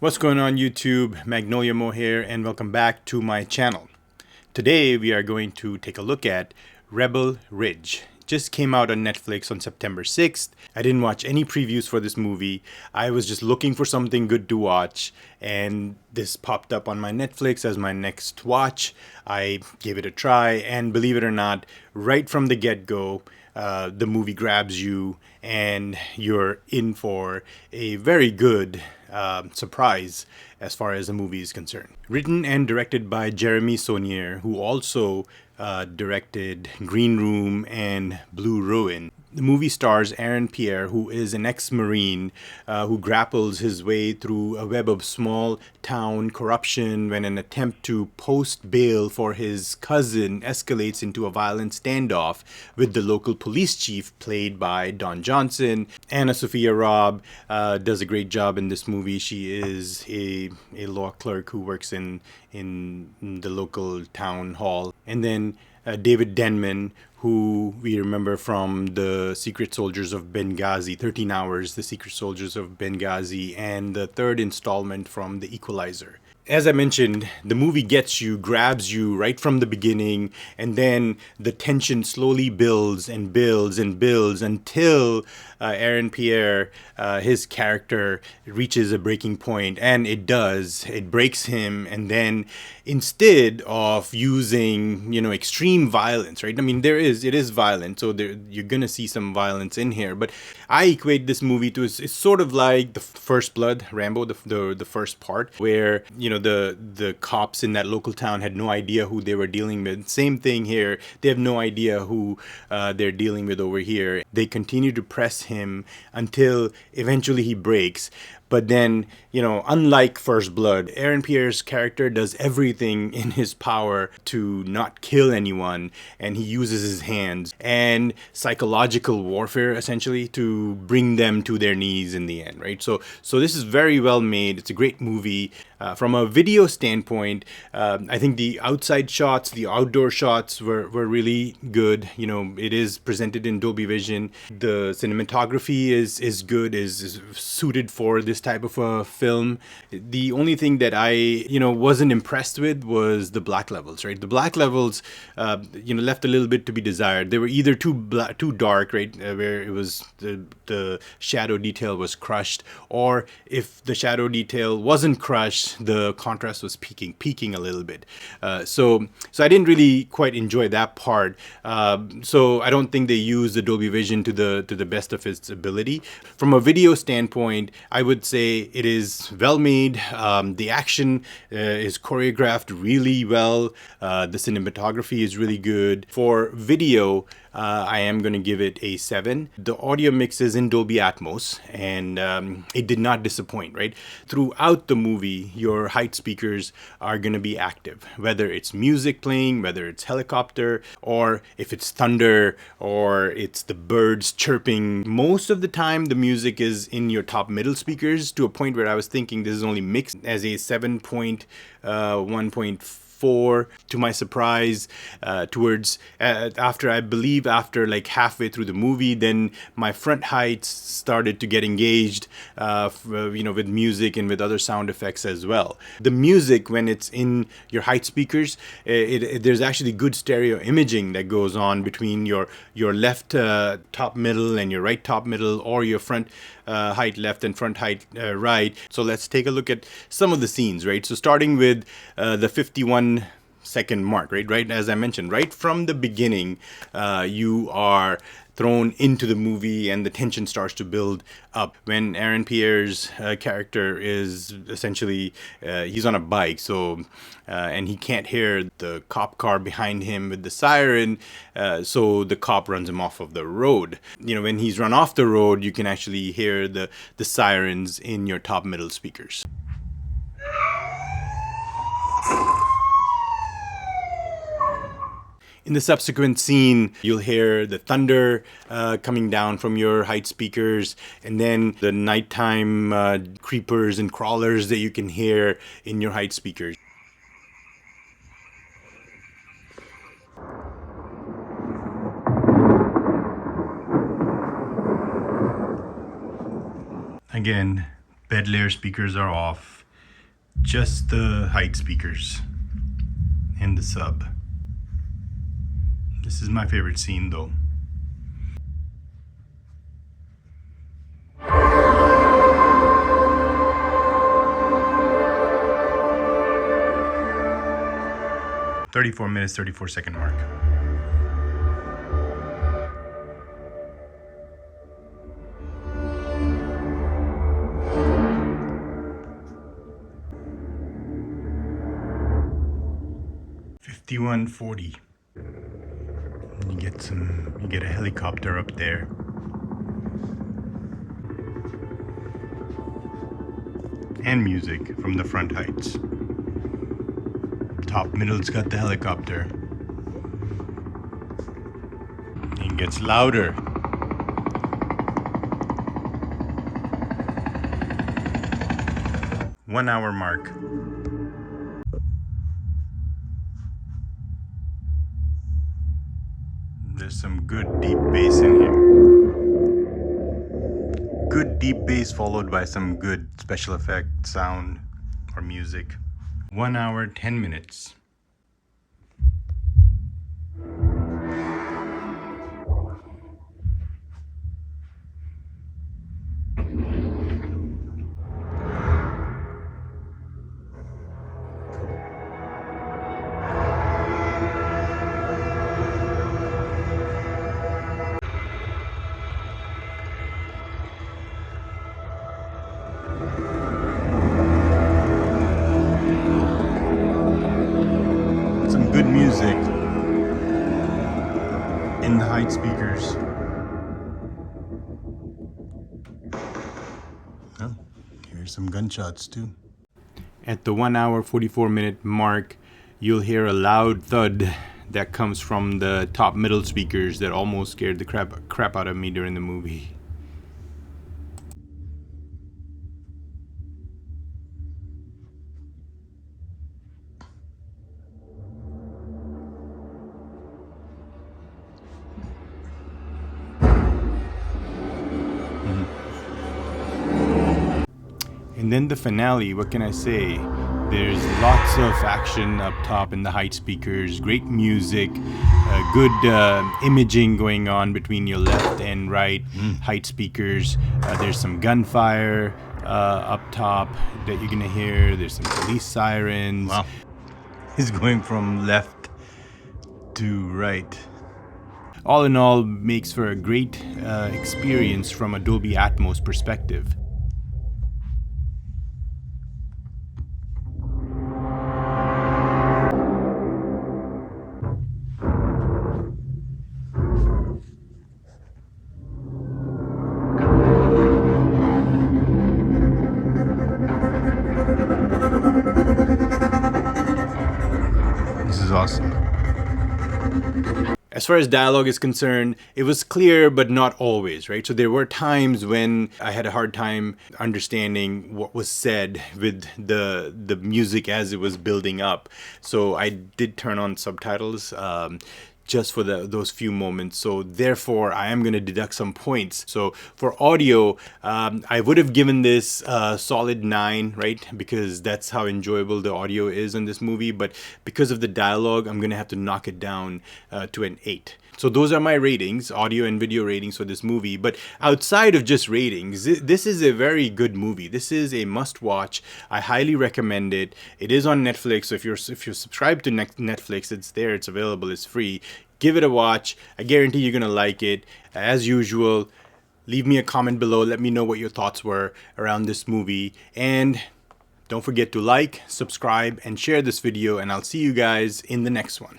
What's going on YouTube? Magnolia Mo here and welcome back to my channel. Today we are going to take a look at Rebel Ridge. Just came out on Netflix on September 6th. I didn't watch any previews for this movie. I was just looking for something good to watch and this popped up on my Netflix as my next watch. I gave it a try and believe it or not, right from the get-go, the movie grabs you and you're in for a very good surprise as far as the movie is concerned. Written and directed by Jeremy Saunier, who also directed Green Room and Blue Ruin. The movie stars Aaron Pierre, who is an ex-Marine who grapples his way through a web of small town corruption when an attempt to post bail for his cousin escalates into a violent standoff with the local police chief, played by Don Johnson. Anna Sophia Robb does a great job in this movie. She is a law clerk who works in the local town hall. And then David Denman, who we remember from The Secret Soldiers of Benghazi, 13 Hours, The Secret Soldiers of Benghazi, and the third installment from The Equalizer. As I mentioned, the movie gets you, grabs you right from the beginning, and then the tension slowly builds and builds and builds until Aaron Pierre, his character, reaches a breaking point, and it does. It breaks him, and then instead of using, extreme violence, right? I mean, it is violent, so you're gonna see some violence in here, but I equate this movie to, it's sort of like the First Blood, Rambo, the first part, where, the cops in that local town had no idea who they were dealing with. Same thing here. They have no idea who they're dealing with over here. They continue to press him until eventually he breaks. But then, unlike First Blood, Aaron Pierre's character does everything in his power to not kill anyone, and he uses his hands and psychological warfare, essentially, to bring them to their knees in the end, right? So this is very well made. It's a great movie. From a video standpoint, I think the outside shots, the outdoor shots were really good. It is presented in Dolby Vision. The cinematography is good, is suited for this type of a film. The only thing that I wasn't impressed with was the black levels, right? The black levels left a little bit to be desired. They were either too dark, right, where it was the shadow detail was crushed, or if the shadow detail wasn't crushed, the contrast was peaking a little bit. So I didn't really quite enjoy that part. So I don't think they used the Dolby Vision to the best of its ability. From a video standpoint, I would say it is well made. The action is choreographed really well. The cinematography is really good. For video, I am going to give it a 7. The audio mix is in Dolby Atmos, and it did not disappoint, right? Throughout the movie, your height speakers are going to be active, whether it's music playing, whether it's helicopter, or if it's thunder, or it's the birds chirping. Most of the time, the music is in your top middle speakers, to a point where I was thinking this is only mixed as a 7.1.4. To my surprise, towards after like halfway through the movie, then my front heights started to get engaged, with music and with other sound effects as well. The music, when it's in your height speakers, there's actually good stereo imaging that goes on between your left top middle and your right top middle, or your front height left and front height right. So let's take a look at some of the scenes, right? So starting with the 51-second mark, right? As I mentioned, right from the beginning, you are thrown into the movie and the tension starts to build up when Aaron Pierre's character is essentially he's on a bike, so and he can't hear the cop car behind him with the siren, so the cop runs him off of the road. When he's run off the road, you can actually hear the sirens in your top middle speakers. In the subsequent scene, you'll hear the thunder coming down from your height speakers, and then the nighttime creepers and crawlers that you can hear in your height speakers. Again, bed layer speakers are off. Just the height speakers and the sub. This is my favorite scene though. "34 minutes, 34-second mark. "51:40. You get a helicopter up there. And music from the front heights. Top middle's got the helicopter. It gets louder. "1 hour mark. There's some good deep bass in here. Good deep bass followed by some good special effect sound or music. 1 hour, 10 minutes. Some good music in the height speakers. Oh, here's some gunshots too. At the 1 hour 44-minute mark, you'll hear a loud thud that comes from the top middle speakers that almost scared the crap out of me during the movie. And then the finale, what can I say? There's lots of action up top in the height speakers, great music, good imaging going on between your left and right height speakers. There's some gunfire up top that you're gonna hear. There's some police sirens. Wow. He's going from left to right. All in all, makes for a great experience from a Dolby Atmos perspective. This is awesome. As far as dialogue is concerned, it was clear, but not always, right? So there were times when I had a hard time understanding what was said with the music as it was building up. So I did turn on subtitles just for those few moments. So therefore, I am going to deduct some points. So for audio, I would have given this a solid 9, right? Because that's how enjoyable the audio is in this movie. But because of the dialogue, I'm going to have to knock it down to an 8. So those are my ratings, audio and video ratings for this movie. But outside of just ratings, this is a very good movie. This is a must-watch. I highly recommend it. It is on Netflix. So if you're subscribed to Netflix, it's there. It's available. It's free. Give it a watch. I guarantee you're gonna like it. As usual, leave me a comment below. Let me know what your thoughts were around this movie. And don't forget to like, subscribe, and share this video. And I'll see you guys in the next one.